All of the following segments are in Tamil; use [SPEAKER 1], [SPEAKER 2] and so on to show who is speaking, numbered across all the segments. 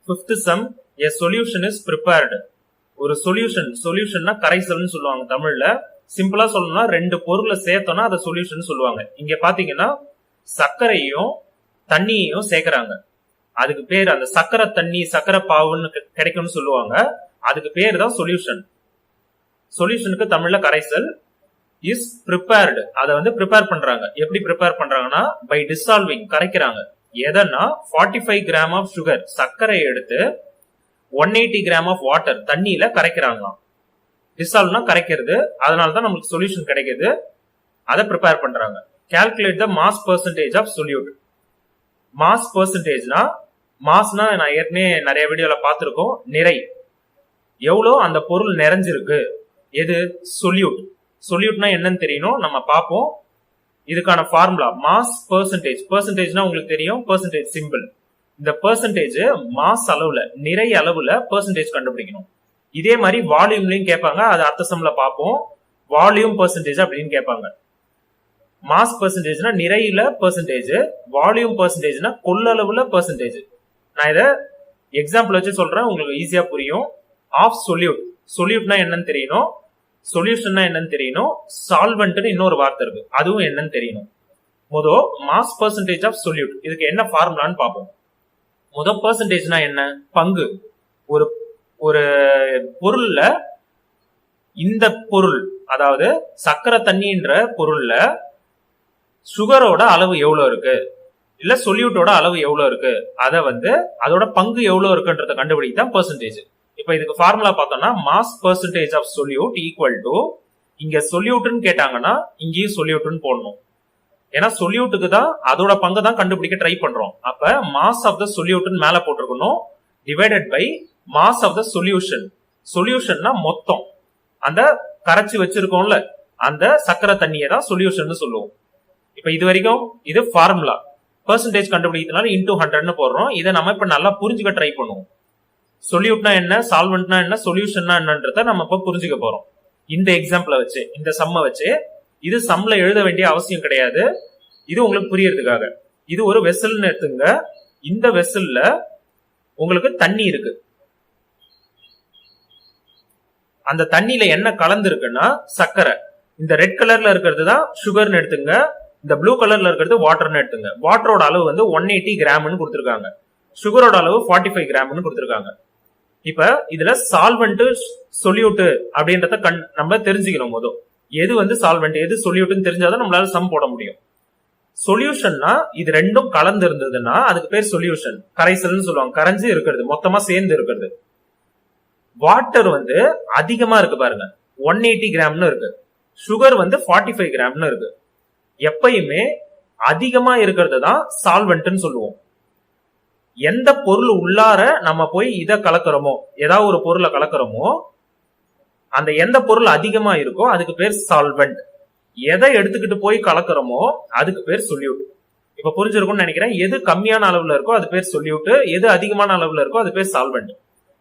[SPEAKER 1] Fifth sum, a solution is prepared. ஒரு சொல்யூஷன்னா கரைசல்னு சொல்லுவாங்க தமிழ்ல. சிம்பிளா சொல்லணும்னா ரெண்டு பொருளை சேர்த்தோம்னா அதை சொல்யூஷன் சொல்லுவாங்க. இங்க பாத்தீங்கன்னா சர்க்கரையும் தண்ணியையும் சேர்க்கறாங்க. அதுக்கு பேர் அந்த சர்க்கரை தண்ணி சர்க்கரை பாவுன்னு கிடைக்கும்னு சொல்லுவாங்க. அதுக்கு பேர் தான் சொல்யூஷன். சொல்யூஷனுக்கு தமிழ்ல கரைசல். இஸ் ப்ரிப்பேர்டு, அதை ப்ரிப்பேர் பண்றாங்க. எப்படி ப்ரிப்பேர் பண்றாங்கன்னா பை டிசால்விங், கரைக்கிறாங்க. எதனா 45 கிராம் ஆஃப் சுகர், சர்க்கரை எடுத்து 180 கிராம் ஆஃப் வாட்டர், தண்ணியில கரைக்கிறாங்களாம். டிசால்வ்னா கரைக்கிறது, அதனாலதான் நமக்கு சொல்யூஷன் கிடைக்குது. அதை ப்ரிப்பேர் பண்றாங்க. Calculate the mass percentage of solute. Mass பெர்சன்டேஜ்னா, மாஸ்னா நான் ஏற்கனவே நிறைய வீடியோல பார்த்திருக்கோம், நிறை. எவ்வளோ அந்த பொருள் நிறைஞ்சிருக்கு. எது? சொல்யூட். சொல்யூட்னா என்னன்னு தெரியணும், நம்ம பார்ப்போம். இதுக்கான ஃபார்முலா மாஸ் பெர்சன்டேஜ். பெர்சன்டேஜ்னா உங்களுக்கு தெரியும், பெர்சன்டேஜ் சிம்பிள். இந்த பெர்சன்டேஜ் மாஸ் அளவுல, நிறை அளவுல பெர்சன்டேஜ் கண்டுபிடிக்கணும். இதே மாதிரி வால்யூம்லயும் கேட்பாங்க, அது அடுத்த சம்ல பார்ப்போம். வால்யூம் பெர்சன்டேஜ் அப்படின்னு கேட்பாங்க. மாஸ் பெர்சன்டேஜ்னா நிறையில பெர்சன்டேஜ், வால்யூம் பெர்சன்டேஜ்னா கொள்ளளவுல பெர்சன்டேஜ். நான் இதை எக்ஸாம்பிள் வச்சு சொல்றேன், உங்களுக்கு ஈஸியா புரியும். Of solute. சொல்யூட்னா என்னன்னு தெரியணும், சொல்யூஷன்னா என்னன்னு தெரியணும், சால்வெண்ட்னு இன்னொரு வார்த்தை இருக்கு, அதுவும் என்னன்னு தெரியணும். முதல் மாஸ் பெர்சன்டேஜ் ஆஃப் சொல்யூட், இதுக்கு என்ன ஃபார்முலான்னு பார்ப்போம். முதல் பெர்சன்டேஜ்னா என்ன? பங்கு. ஒரு ஒரு பொருள்ல, இந்த பொருள் அதாவது சர்க்கரை தண்ணின்ற பொருள்ல சுகரோட அளவு எவ்வளவு இருக்கு, இல்ல சொல்யூட்டோட அளவு எவ்வளவு இருக்கு, அதை அதோட பங்கு எவ்வளவு இருக்குன்றத கண்டுபிடிக்க பெர்சன்டேஜ். இப்ப இதுக்கு ஃபார்முலா பார்த்தோம்னா mass percentage of solute equal to, இங்க சொல்யூட்னு கேட்டாங்கன்னா இங்கேயும் சொல்யூட்னு போடணும். ஏன்னா சொல்யூட்டுக்கு தான் அதோட பங்கு தான் கண்டுபிடிக்க ட்ரை பண்றோம். அப்ப மாஸ் ஆஃப் த சொல்யூட்னு மேல போட்டிருக்கணும், divided by mass of the solution. சொல்யூஷன்னா மொத்தம், அந்த கரைச்சி வச்சிருக்கோம்ல அந்த சர்க்கரை தண்ணியை தான் சொல்யூஷன் சொல்லுவோம். இப்ப இது வரைக்கும் இது ஃபார்முலா. பெர்சன்டேஜ் கண்டுபிடிக்கிறதுனால இன்டூ 100ன்னு போடுறோம். இதை நம்ம இப்ப நல்லா புரிஞ்சுக்க ட்ரை பண்ணுவோம். சொல்யூட்னா என்ன, சால்வெண்ட்னா என்ன, சொல்யூஷன்னா என்னன்றத நம்ம இப்ப புரிஞ்சுக்க போறோம். இந்த எக்ஸாம்பிள வச்சு, இந்த சம்ம வச்சு. இது சம்ல எழுத வேண்டிய அவசியம் கிடையாது, இது உங்களுக்கு புரியறதுக்காக. இது ஒரு வெசல்னு எடுத்துங்க. இந்த வெசல்ல உங்களுக்கு தண்ணி இருக்கு. அந்த தண்ணியில என்ன கலந்து இருக்குன்னா சர்க்கரை. இந்த ரெட் கலர்ல இருக்கிறது தான் சுகர்னு எடுத்துங்க, இந்த ப்ளூ கலர்ல இருக்கிறது வாட்டர்னு எடுத்துங்க. வாட்டரோட அளவு 180 கிராம்னு கொடுத்துருக்காங்க, சுகரோட அளவு 45 கிராம்னு கொடுத்துருக்காங்க. இப்ப இதுல சால்வெண்ட் சொல்யூட் அப்படின்றத நம்ம தெரிஞ்சுக்கணும். முதல் எது சால்வெண்ட் எது சொல்யூட்னு தெரிஞ்சாதான் நம்மளால சம் போட முடியும். சொல்யூஷன்னா இது ரெண்டும் கலந்து இருந்ததுன்னா அதுக்கு பேர் சொல்யூஷன். கரைசல்னு சொல்லுவாங்க, கரைஞ்சு இருக்கிறது, மொத்தமா சேர்ந்து இருக்கிறது. வாட்டர் அதிகமா இருக்கு பாருங்க, 180 கிராம்னு இருக்கு. சுகர் 45 கிராம்னு இருக்கு. எப்பயுமே அதிகமா இருக்கிறது தான் சால்வெண்ட்னு சொல்லுவோம். எந்த பொருள் உள்ளார நம்ம போய் இதை கலக்கிறோமோ, ஏதாவது ஒரு பொருளை கலக்கிறோமோ, அந்த எந்த பொருள் அதிகமா இருக்கோ அதுக்கு பேர் சால்வெண்ட். எதை எடுத்துக்கிட்டு போய் கலக்கிறோமோ அதுக்கு பேர் சொல்யூட். இப்ப புரிஞ்சிருக்கும்னு நினைக்கிறேன். எது கம்மியான அளவுல இருக்கோ அது பேர் சொல்யூட், எது அதிகமான அளவுல இருக்கோ அது பேர் சால்வெண்ட்.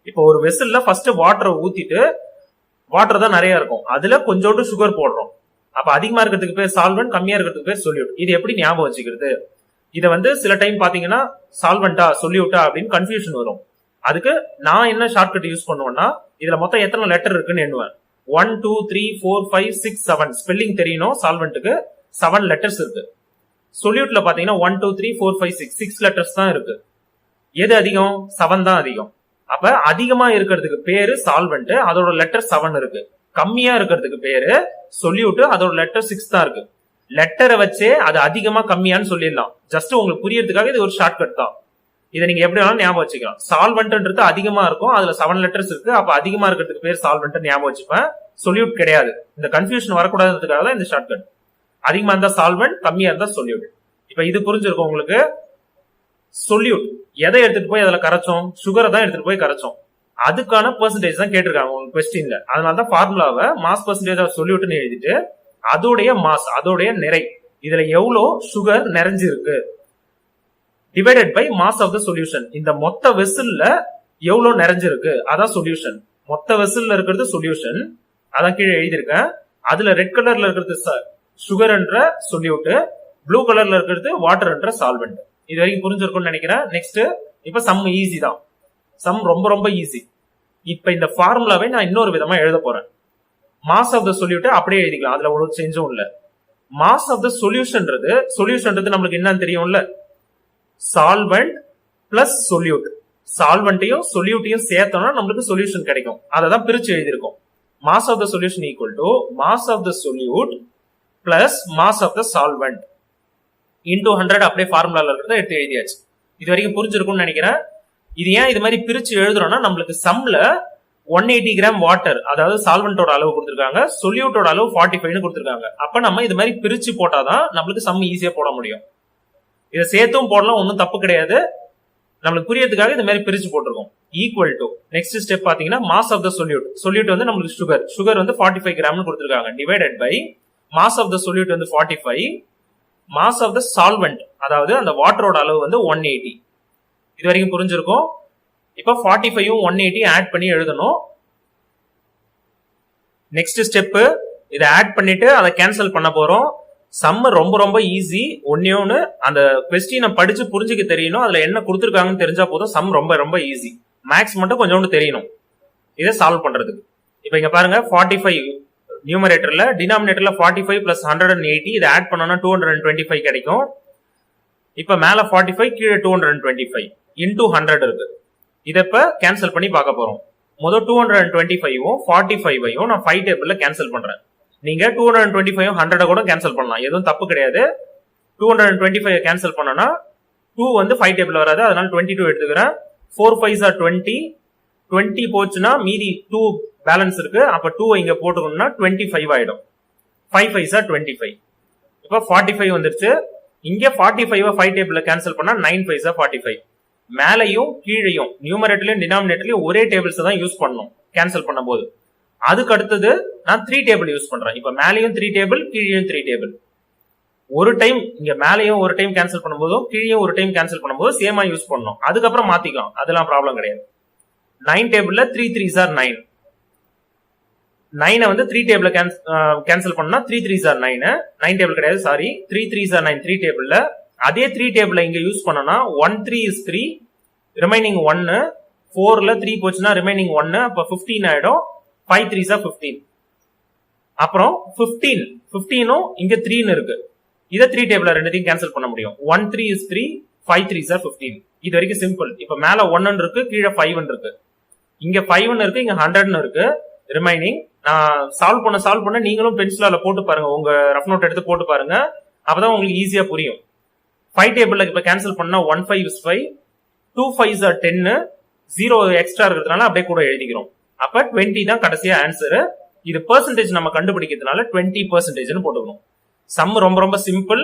[SPEAKER 1] இப்போ ஒரு வெசல்ல ஃபர்ஸ்ட் வாட்டரை ஊத்திட்டு, வாட்டர் தான் நிறைய இருக்கும், அதுல கொஞ்சோண்டு சுகர் போடுறோம். அப்ப அதிகமா இருக்கிறதுக்கு பேர் சால்வெண்ட், கம்மியா இருக்கிறதுக்கு பேர் சொல்யூட். இது எப்படி ஞாபகம் வச்சுக்கிறது? இதை சில டைம் பாத்தீங்கன்னா சால்வெண்டா சொல்யூட்டா அப்படின்னு கன்ஃபியூஷன் வரும். அதுக்கு நான் என்ன ஷார்ட்கட் யூஸ் பண்ணுவேன்னா, இதுல மொத்தம் எத்தனை லெட்டர் இருக்குன்னு எண்ணுவேன். 1 2 3 4 5 6 7. ஸ்பெல்லிங் தெரியணும். சால்வெண்ட்டுக்கு 7 லெட்டர்ஸ் இருக்கு. சொல்யூட்ல பாத்தீங்கன்னா 1 2 3 4 5 6 லெட்டர்ஸ் தான் இருக்கு. எது அதிகம்? 7 தான் அதிகம். அப்ப அதிகமா இருக்கிறதுக்கு பேரு சால்வெண்ட், அதோட லெட்டர் 7 இருக்கு. கம்மியா இருக்கிறதுக்கு பேரு சொல்யூட், அதோட லெட்டர் 6 தான் இருக்கு. லெட்டரை வச்சே அது அதிகமா கம்மியான்னு சொல்லிடலாம். ஜஸ்ட் உங்களுக்கு புரியறதுக்காக இது ஒரு ஷார்ட்கட் தான். இதை நீங்க எப்படி வேணாலும் ஞாபகம் வச்சுக்கலாம். சால்வெண்ட்ன்றது அதிகமா இருக்கும், அதுல 7 லெட்டர்ஸ் இருக்கு. அப்ப அதிகமா இருக்கிறதுக்கு பேர் சால்வெண்ட் ஞாபகம் வச்சுப்பேன், சொல்யூட் கிடையாது. இந்த கன்ஃபியூஷன் வரக்கூடாதுக்காக தான் இந்த ஷார்ட்கட். அதிகமா இருந்தா சால்வெண்ட், கம்மியா இருந்தா சொல்யூட். இப்ப இது புரிஞ்சிருக்கும் உங்களுக்கு. சொல்யூட் எதை எடுத்துட்டு போய் அதுல கரைச்சோம்? சுகரை தான் எடுத்துட்டு போய் கரைச்சோம். அதுக்கான பெர்சன்டேஜ் தான் கேட்டிருக்காங்க உங்களுக்கு கொஸ்டின்ல. அதனாலதான் ஃபார்முலாவை மாஸ் பெர்சன்டேஜ் ஆஃப் சொல்யூட்னு எழுதிட்டு அதோடைய மாஸ், அதோடைய நிறை, இதுல எவ்வளவு சுகர் நிறைஞ்சிருக்கு divided by mass of the solution. இந்த மொத்த வெசல்ல எவ்வளவு நிறைஞ்சிருக்கு அதான் சொல்யூஷன். மொத்த வெசல்ல இருக்கிறது சொல்யூஷன், அதான் கீழே எழுதியிருக்கேன். அதுல ரெட் கலர்ல இருக்கிறது சுகர் என்ற சொல்யூட், ப்ளூ கலர்ல இருக்கிறது வாட்டர் என்ற சால்வெண்ட். இது வரைக்கும் புரிஞ்சிருக்கும்னு நினைக்கிறேன். நெக்ஸ்ட் இப்ப சம் ஈஸி தான். சம் ரொம்ப ரொம்ப ஈஸி. இப்ப இந்த ஃபார்முலாவை நான் இன்னொரு விதமா எழுத போறேன். மாஸ் ஆஃப் த சொல்யூட் அப்படியே எழுதிக்கலாம், அதுல ஒரு சேஞ்சும் இல்ல. மாஸ் ஆஃப் த சொல்யூஷன்றது நம்மளுக்கு என்னன்னு தெரியும்ல, சால்வெண்ட் பிளஸ் சொல்யூட். சால்வெண்ட்டையும் சொல்யூட்டையும் சேர்த்தோம்னா நம்மளுக்கு சொல்யூஷன் கிடைக்கும். அதை தான் பிரிச்சு எழுதியிருக்கோம். Mass of the solution equal to mass of the solute plus mass of the solvent into 100. அப்படியே ஃபார்முலால இருக்கிறத எடுத்து எழுதியாச்சு. இது வரைக்கும் புரிஞ்சிருக்கும்னு நினைக்கிறேன். இது ஏன் இது மாதிரி பிரிச்சு எழுதுறோம்னா, நம்மளுக்கு சம்ல 180 கிராம் வாட்டர், அதாவது சால்வெண்டோட அளவு கொடுத்திருக்காங்க, சொல்யூட்டோட அளவு 45 கொடுத்திருக்காங்க. அப்ப நம்ம இது மாதிரி பிரிச்சு போட்டாதான் நம்மளுக்கு சம் ஈஸியா போட முடியும். இதை சேர்த்தும் போடலாம், ஒன்றும் தப்பு கிடையாது. நம்மளுக்கு புரியறதுக்காக இந்த மாதிரி பிரிச்சு போட்டிருக்கோம். ஈக்குவல் டு நெக்ஸ்ட் ஸ்டெப் பாத்தீங்கன்னா மாஸ் ஆஃப் த சொல்யூட் வந்து நம்மளுக்கு சுகர் வந்து 45 கிராம்னு கொடுத்திருக்காங்க. Divided by mass of the solute வந்து 45, மாஸ் ஆஃப் த சால்வெண்ட் அதாவது அந்த வாட்டரோட அளவு வந்து 180. இது வரைக்கும் புரிஞ்சிருக்கும். இப்ப 45ம் 180 ஆட் பண்ணி எழுதணும். நெக்ஸ்ட் ஸ்டெப் இதை ஆட் பண்ணிட்டு அதை கேன்சல் பண்ண போறோம். சம் ரொம்ப ரொம்ப ஈஸி. ஒன்னு அந்த கொஸ்டினை படிச்சு புரிஞ்சுக்க தெரியணும், அதுல என்ன கொடுத்துருக்காங்கன்னு தெரிஞ்சா போதும். சம் ரொம்ப ரொம்ப ஈஸி. மேக்ஸ் மட்டும் கொஞ்சோண்டு தெரியணும் இதை சால்வ் பண்றதுக்கு. இப்ப இங்க பாருங்க, 45 நியூமரேட்டர்ல, டினாமினேட்டர்ல 45 பிளஸ் 180, இதை ஆட் பண்ணோம்னா 225 கிடைக்கும். இப்ப மேல 45, கீழே 225 இன்டூ 100 இருக்கு. இதை இப்ப கேன்சல் பண்ணி பார்க்க போறோம். முதல் 225ம் 45ஐயும் நான் 5 டேபிள்ல கேன்சல் பண்றேன். நீங்க 225 100 கூட கேன்சல் பண்ணலாம், எதுவும் தப்பு கிடையாது. 225 கேன்சல் பண்ணனா 2 வந்து 5 டேபிள் வராது, அதனால 22 எடுத்துக்கிறேன். 4 5s are 20 போச்சுன்னா மீதி 2 பேலன்ஸ் இருக்கு. அப்ப 2 இங்க போட்டுக்கணும்னா 25 ஆயிடும். 5 5s are 25. இப்ப 45 வந்துருச்சு. இங்க 45 5 டேபிள்ல கேன்சல் பண்ணா 9 5s are 45. மேலையும் கீழையும் நியூமரேட்டர்லயும் டினாமினேட்டர்லயும் ஒரே டேபிள்ஸ் தான் யூஸ் பண்ணணும் கேன்சல் பண்ணும்போது. அதுக்கு அடுத்தது நான் 3 டேபிள் யூஸ் பண்றேன். இப்ப மேலையும் 3 டேபிள், கீழையும் 3 டேபிள். ஒரு டைம் இங்க மேலையும் ஒரு டைம் கேன்சல் பண்ணும்போதும் கீழையும் ஒரு டைம் கேன்சல் பண்ணும்போது சேமா யூஸ் பண்ணணும். அதுக்கப்புறம் மாத்திக்கலாம், அதெல்லாம் ப்ராப்ளம் கிடையாது. 9 டேபிள்ல 3 3s are 9. 9 வந்து 3 டேபிள்ல கேன்சல் பண்ணா 3 3s are 9. 9 டேபிள் கிடையாது, சாரி, 3 3s are 9 3 டேபிள்ல. அதே 3 டேபிள்ல இங்க யூஸ் பண்ணனா 1 3 is 3, ரிமைனிங் 1. 4ல 3 போச்சுன்னா ரிமைனிங் 1, அப்ப 15 ஆயிடும். 5 3s are 15. அப்புறம் 15ம் இங்க 3ன்னு இருக்கு. இதை 3 டேபிள்ல ரெண்டுத்தையும் கேன்சல் பண்ண முடியும். 1 3 is 3, 5 3s are 15. இது வரைக்கும் சிம்பிள். இப்ப மேல 1 இருக்கு, கீழே 5 இருக்கு. இங்க 5 இருக்கு, இங்க 100 இருக்கு. ரிமைனிங் நான் சால்வ் பண்ண நீங்களும் பென்சிலால போட்டு பாருங்க, உங்க ரஃப் நோட் எடுத்து போட்டு பாருங்க, அப்பதான் உங்களுக்கு ஈஸியா புரியும். 5 டேபிள்ல இப்ப கேன்சல் பண்ணா 1 5 is 5, 2 5s are 10, 0 எக்ஸ்ட்ரா இருக்கிறதுனால அப்படியே கூட எழுதிக்கிறோம். அப்ப 20 தான் கடைசியா ஆன்சர். இது பெர்சன்டேஜ் நம்ம கண்டுபிடிக்கிறதுனால 20% போட்டுக்கணும். சம் ரொம்ப ரொம்ப சிம்பிள்.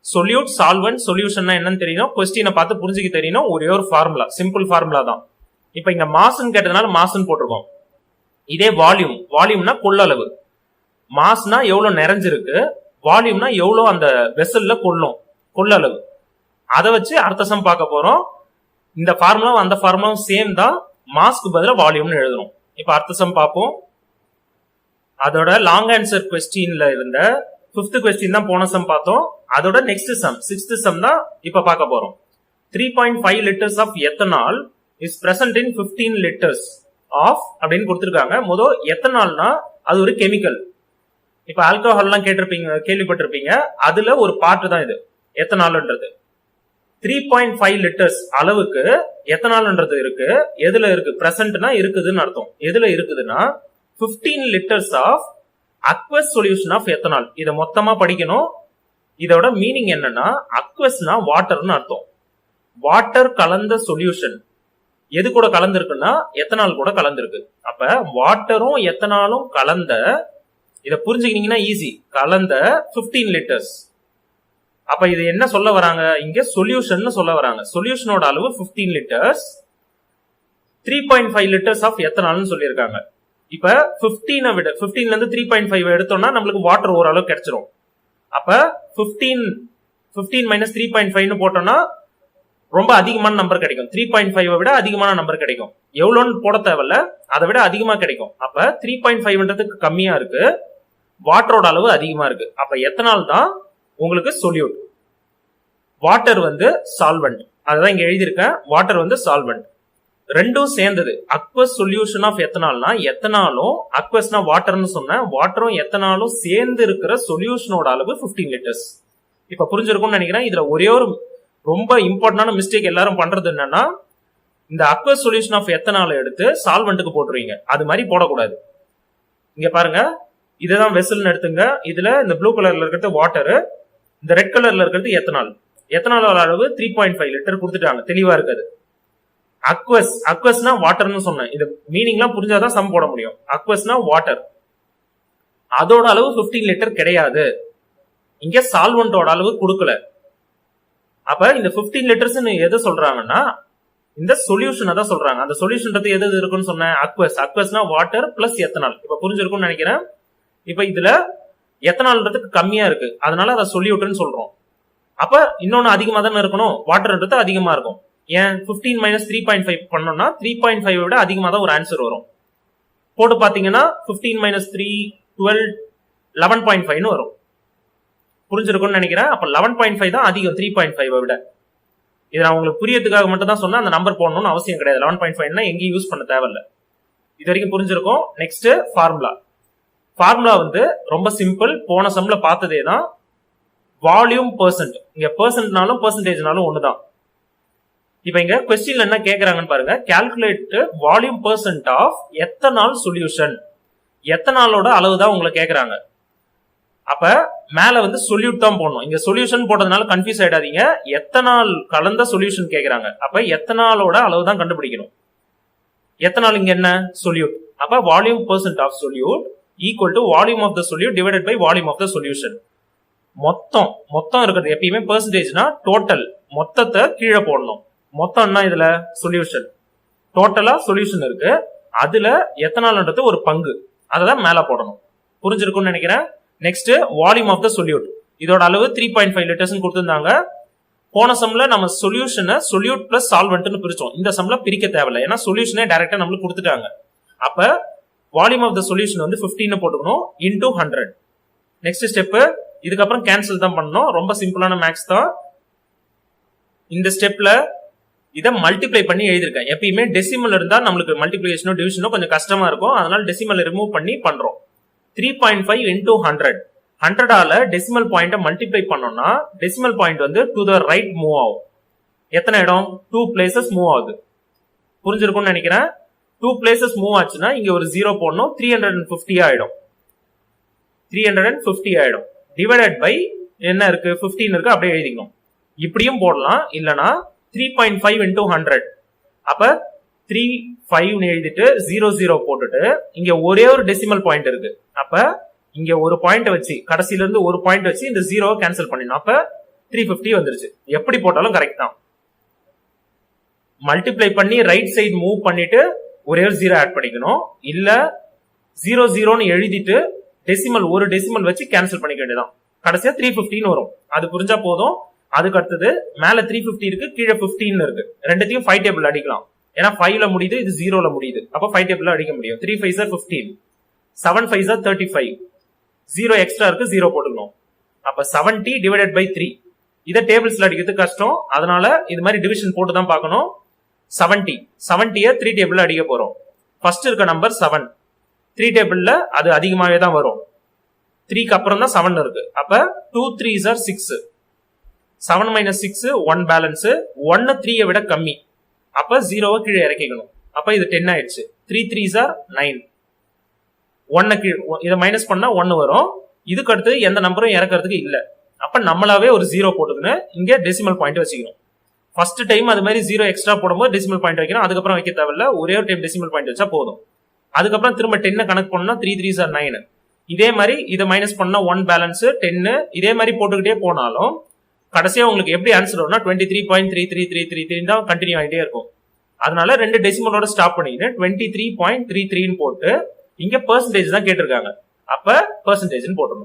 [SPEAKER 1] சொல்யூட், சால்வெண்ட், சொல்யூஷன் என்னன்னு தெரியணும், கொஸ்டினை பார்த்து புரிஞ்சுக்க தெரியணும். ஒரே ஒரு ஃபார்முலா, சிம்பிள் ஃபார்முலா தான். இப்ப இங்க மாஸ்ன்னு கேட்டதுனால மாஸ்ன்னு போட்டிருக்கோம். இதே வால்யூம்னா கொள்ளளவு. மாஸ்னா எவ்வளவு நிறைஞ்சிருக்கு, வால்யூம்னா எவ்வளவு அந்த வெசல்ல கொள்ளளவு. அதை வச்சு அடுத்த சம் பார்க்க போறோம். இந்த ஃபார்முலா அந்த ஃபார்முலாவும் சேம் தான், மாஸ்க்கு பதிலாக வால்யூம்னு எழுதணும். இப்ப அடுத்த சம் பார்ப்போம். அதோட லாங் ஆன்சர் கொஸ்டின்ல இருந்த 5th கொஸ்டின் தான் போன சம் பார்த்தோம். அதோட நெக்ஸ்ட் சம் 6th சம் தான் இப்ப பார்க்க போறோம். 3.5 liters of ethanol is present in 15 liters of அப்படின்னு கொடுத்திருக்காங்க. முதல் எத்தனால்னா அது ஒரு கெமிக்கல். இப்ப ஆல்கஹால்லாம் கேள்விப்பட்டிருப்பீங்க, அதுல ஒரு பார்ட் தான் இது எத்தனால்ன்றது. 3.5 liters அளவுக்கு எத்தனால்ன்றது இருக்கு. எதுல இருக்கு? பிரசன்ட்னா இருக்குதுன்னு அர்த்தம். எதுல இருக்குதுன்னா 15 liters of aqueous solution of ethanol. இதை மொத்தமா படிக்கணும். இதோட மீனிங் என்னன்னா, அக்வஸ்னா வாட்டர்னு அர்த்தம். வாட்டர் கலந்த சொல்யூஷன் எது கூட கலந்துருக்குன்னா எத்தனால் கூட கலந்துருக்கு. அப்ப வாட்டரும் எத்தனாலும் கலந்த, இதை புரிஞ்சுக்கிட்டீங்கன்னா ஈஸி, கலந்த 15 liters. அப்ப இது என்ன சொல்ல வராங்க, இங்க சொல்யூஷன் சொல்ல வராங்க. சொல்யூஷனோட அளவு 15 liters, 3.5 liters ஆஃப் எத்தனால்னு சொல்லியிருக்காங்க. இப்ப 15ல இருந்து 3.5 எடுத்தோம்னா நம்மளுக்கு வாட்டர் ஓரளவு கிடைச்சிரும். அப்ப 15 மைனஸ் 3.5 போட்டோம்னா ரொம்ப அதிகமான நம்பர் கிடைக்கும். 3.5 விட அதிகமான நம்பர் கிடைக்கும். எவ்வளோன்னு போட தேவையில்ல, அதை விட அதிகமா கிடைக்கும். அப்ப 3.5ன்றதுக்கு கம்மியா இருக்கு, வாட்டரோட அளவு அதிகமா இருக்கு. அப்ப எத்தனால் தான் உங்களுக்கு சொல்யூட், வாட்டர் வந்து சால்வெண்ட். அதுதான் இங்க எழுதியிருக்கேன், வாட்டர் வந்து சால்வெண்ட். ரெண்டும் சேர்ந்தது அக்வஸ் சொல்யூஷன் ஆஃப் எத்தனால்னா எத்தனாலும் அக்வஸ்னா வாட்டர்னு சொன்ன வாட்டரும் எத்தனாலும் சேர்ந்து இருக்கிற சொல்யூஷனோட அளவு 15 லிட்டர்ஸ். இப்ப புரிஞ்சிருக்கும்னு நினைக்கிறேன். இதுல ஒரே ஒரு ரொம்ப இம்பார்ட்டன்டான மிஸ்டேக் எல்லாரும் பண்றது என்னன்னா இந்த அக்வஸ் சொல்யூஷன் ஆஃப் எத்தனால் எடுத்து சால்வெண்ட்டுக்கு போட்டுருவீங்க. அது மாதிரி போடக்கூடாது. இங்க பாருங்க, இதுதான் வெசல்னு எடுத்துங்க. இதுல இந்த ப்ளூ கலர்ல இருக்கிறது வாட்டர், இந்த ரெட் கலர்ல இருக்கிறது எத்தனால். எத்தனாலோட அளவு 3.5 லிட்டர் கொடுத்துட்டாங்க. தெளிவா இருக்காது. அக்வஸ்னா வாட்டர்னு சொன்னேன். இது மீனிங்லாம் புரிஞ்சாதான் சம் போட முடியும். அக்வஸ்னா வாட்டர், அதோட அளவு 15 லிட்டர் கிடையாது. இங்க சால்வெண்டோட அளவு கொடுக்கல. அப்ப இந்த 15 லிட்டர்ஸ் எதை சொல்றாங்கன்னா இந்த சொல்யூஷனை தான் சொல்றாங்க. அந்த சொல்யூஷன் எது இருக்குன்னு சொன்னேன், அக்வஸ்னா வாட்டர் பிளஸ் எத்தனால். இப்ப புரிஞ்சிருக்கும்னு நினைக்கிறேன். இப்ப இதுல எத்தனால்ன்றதுக்கு கம்மியா இருக்கு, அதனால அதை சொல்யூட்னு சொல்றோம். அப்ப இன்னொன்னு அதிகமா தானே இருக்கணும், வாட்டர்ன்றது அதிகமா இருக்கும். ஏன் 15 மைனஸ் 3.5 பண்ணோம்னா 3.5 விட அதிகமா தான் ஒரு ஆன்சர் வரும். போட்டு பாத்தீங்கன்னா 15 மைனஸ் 3 12 11.5 வரும். புரிஞ்சிருக்கும்னு நினைக்கிறேன். அப்ப 11.5 தான் அதிகம் 3.5 விட. இதை நான் உங்களுக்கு புரியறதுக்காக மட்டும் தான் சொன்னா, அந்த நம்பர் போடணும்னு அவசியம் கிடையாது. 11.5 எங்கேயும் யூஸ் பண்ண தேவையில்ல. இது வரைக்கும் புரிஞ்சிருக்கும். நெக்ஸ்ட் ஃபார்முலா வந்து ரொம்ப சிம்பிள். போன சம்ல பார்த்ததே தான். Volume percent. இங்க பெர்சன்ட்னாலும் பெர்சன்டேஜ்னாலும் ஒண்ணுதான். இப்ப இங்க கொஸ்டின்ல என்ன கேக்குறாங்கன்னு பாருங்க. Calculate volume percent of ethanol solution. எத்தனாலோட அளவு தான் உங்களை கேக்குறாங்க. அப்ப மேல வந்து சொல்யூட் தான் போடணும். இங்க சொல்யூஷன் போட்டதுனால கன்ஃபியூஸ் ஆயிடாதீங்க. எத்தனால் கலந்த சொல்யூஷன் கேக்குறாங்க. அப்ப எத்தனாலோட அளவு தான் கண்டுபிடிக்கணும். எத்தனால் இங்க என்ன சொல்யூட். அப்ப volume percent of solute equal to volume of the solute divided by volume of the solution. மொத்தம் இருக்கிறது எப்பயுமே பெர்சன்டேஜ்னா டோட்டல், மொத்தத்தை கீழே போடணும். மொத்தம்னா இதுல சொல்யூஷன், டோட்டலா சொல்யூஷன் இருக்கு, அதுல எத்தனால்ன்றது ஒரு பங்கு, அததான் மேல போடணும். புரிஞ்சிருக்கும்னு நினைக்கிறேன். Next volume of the solute. இதோட அளவு 3.5 லிட்டர்ஸ் கொடுத்திருந்தாங்க. போன சம்ல நம்ம சொல்யூஷனை சொல்யூட் பிளஸ் சால்வெண்ட்னு பிரிச்சோம். இந்த சம்ல பிரிக்க தேவையில்லை, ஏன்னா சொல்யூஷனே டைரக்டா நம்மளுக்கு கொடுத்துட்டாங்க. அப்ப வால்யூம் ஆஃப் த சொல்யூஷன் வந்து 15 போட்டுக்கணும் இன்டூ 100. நெக்ஸ்ட் ஸ்டெப், இதுக்கப்புறம் கேன்சல் தான் பண்ணணும். ரொம்ப சிம்பிளான மேக்ஸ் தான். இந்த ஸ்டெப்ல இதை மல்டிப்ளை பண்ணி எழுதிருக்கேன். எப்பயுமே டெசிமல் இருந்தா நம்மளுக்கு மல்டிபிளிகேஷனோ டிவிஷனோ கொஞ்சம் கஷ்டமா இருக்கும். அதனால டெசிமல் ரிமூவ் பண்ணி பண்றோம். 3.5 இன்டூ 100. 100ஆல டெசிமல் பாயிண்ட மல்டிப்ளை பண்ணோம்னா டெசிமல் பாயிண்ட் வந்து டு த ரைட் மூவ் ஆகும். எத்தனை இடம்? 2 பிளேசஸ் மூவ் ஆகுது. புரிஞ்சிருக்கும்னு நினைக்கிறேன். 2 பிளேசஸ் மூவ் ஆச்சுன்னா இங்க ஒரு 0 போடணும். 350 ஆயிடும். 350 ஆயிடும். டிவைடட் பை என்ன இருக்கு? 15 இருக்கு, அப்படியே எழுதிக்கணும். இப்படியும் போடலாம். இல்லனா 3.5 இன்டூ 100. அப்ப 3.5 எழுதிட்டு 00 போட்டுட்டு இங்க ஒரே ஒரு டெசிமல் பாயிண்ட் இருக்கு. அப்ப இங்க ஒரு பாயிண்ட் வச்சு கடைசில இருந்து ஒரு பாயிண்ட் வச்சு இந்த 0 கேன்சல் பண்ணிடணும். அப்ப 350 வந்துருச்சு. எப்படி போட்டாலும் கரெக்ட் தான். மல்டிப்ளை பண்ணி ரைட் சைடு மூவ் பண்ணிட்டு ஒரே ஒரு 0 ஆட் பண்ணிக்கணும். இல்ல 00 எழுதிட்டு டெசிமல் ஒரு டெசிமல் வச்சு கேன்சல் பண்ணிக்க வேண்டியதான். கடைசியா 350 வரும். அது புரிஞ்சா போதும். அதுக்கு அடுத்தது மேல 350 இருக்கு, கீழே 15 இருக்கு. ரெண்டுத்தையும் 5 டேபிள் அடிக்கலாம். ஏன்னா 5ல முடியுது, இது 0ல முடியுது. அப்ப 5 டேபிள் அடிக்க முடியும். 3 5s 15, 7 5s 35, 0 எக்ஸ்ட்ரா இருக்கு, 0 போட்டுக்கணும். அப்ப 70 டிவைடட் பை 3. இதை டேபிள்ஸ்ல அடிக்கிறது கஷ்டம், அதனால இது மாதிரி டிவிஷன் போட்டு தான் பார்க்கணும். 70 3 டேபிள் அடிக்க போறோம். ஃபர்ஸ்ட் இருக்க நம்பர் 7, 3 டேபிள்ல அது அதிகமாவே தான் வரும். 3க்கு அப்புறம் தான் 7 இருக்கு. அப்ப 2 3s 6, 7 minus 6 1 பேலன்ஸ். 1 3 விட கம்மி. அப்ப 0 கீழே இறக்கிக்கணும். அப்ப இது 10 ஆயிடுச்சு. 3 3s 9. 1 கீழே இதை மைனஸ் பண்ணா 1 வரும். இதுக்கு அடுத்து எந்த நம்பரும் இறக்கிறதுக்கு இல்ல. அப்ப நம்மளாவே ஒரு 0 போட்டுக்கணும். இங்க டெசிமல் பாயிண்ட் வச்சுக்கணும். ஃபர்ஸ்ட் டைம் அது மாதிரி 0 எக்ஸ்ட்ரா போடும்போது டெசிமல் பாயிண்ட் வைக்கணும். அதுக்கப்புறம் வைக்க தேவையில்ல, ஒரே ஒரு டைம் டெசிமல் பாயிண்ட் வச்சா போதும். அதுக்கப்புறம் திரும்ப 10 கணக்கு பண்ணா 3 3s 9. இதே மாதிரி இதை மைனஸ் பண்ணா 1 பேலன்ஸ் 10. இதே மாதிரி போட்டுக்கிட்டே போனாலும் கடைசியா உங்களுக்கு எப்படி ஆன்சர் வரும்னா 23.3333 தான் கண்டினியூ ஆகிட்டே இருக்கும். அதனால 2 டெசிமலோட ஸ்டாப் பண்ணிட்டு 23.33 போட்டு இங்க பெர்சன்டேஜ் தான் கேட்டிருக்காங்க. அப்ப பெர்சன்டேஜ் போட்டுருணும்.